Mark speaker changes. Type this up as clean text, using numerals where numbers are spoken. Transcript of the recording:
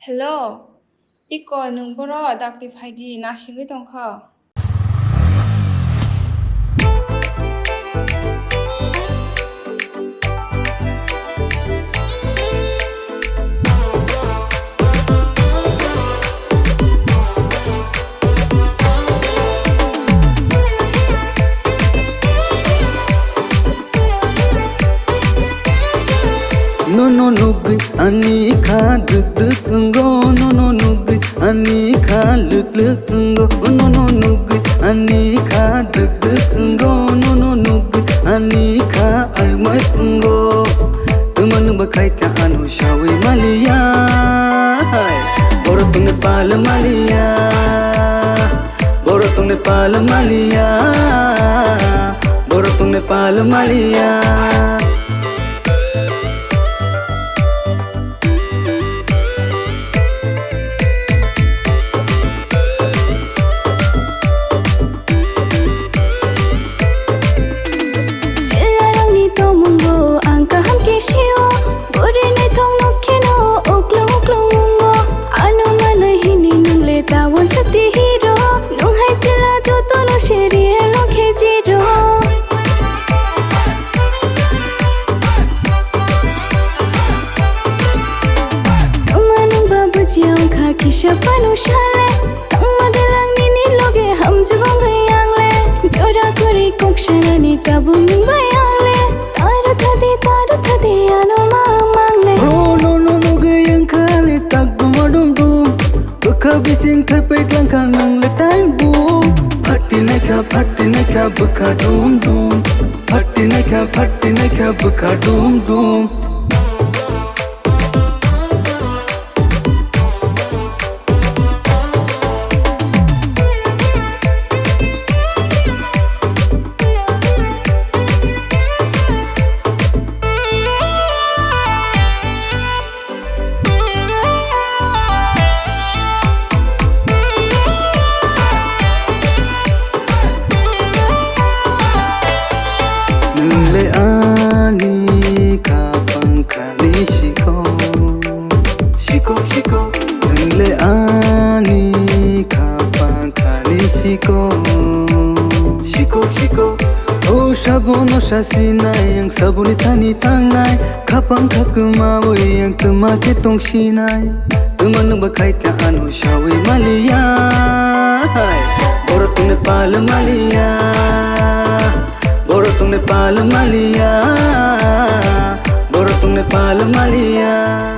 Speaker 1: Hello, iko nung boro adaptive ID nasingwi tongkha.
Speaker 2: No no nug ani kha duk duk ngo no no nug ani kha luk luk ngo no no nug ani kha duk duk ngo no no nug ani kha ai mai ngo tuman bakai ka anu shawi malia borotung Nepal malia borotung Nepal malia borotung Nepal malia
Speaker 3: Kisha panu shale tang madalang nini loge ham jabang bayangle jora kuri kokshana ni kabu ming bayangle taru thadi ano mangle
Speaker 2: oh no no no gayang khale tak gumadum dum bukha bising thapai tlang khang nang le time boom phatti na kha bukha dum dum phatti na kha bukha dum dum Nungle ani ka pankhani shiko Nungle ani ka pankhani shiko oh shabono shasinai yang sabuni thani tangnai khapang khakma boi yang tuma ke tongsinai tuman bakai ka anu shawi malia borotung Nepal malia borotung Nepal malia borotung Nepal malia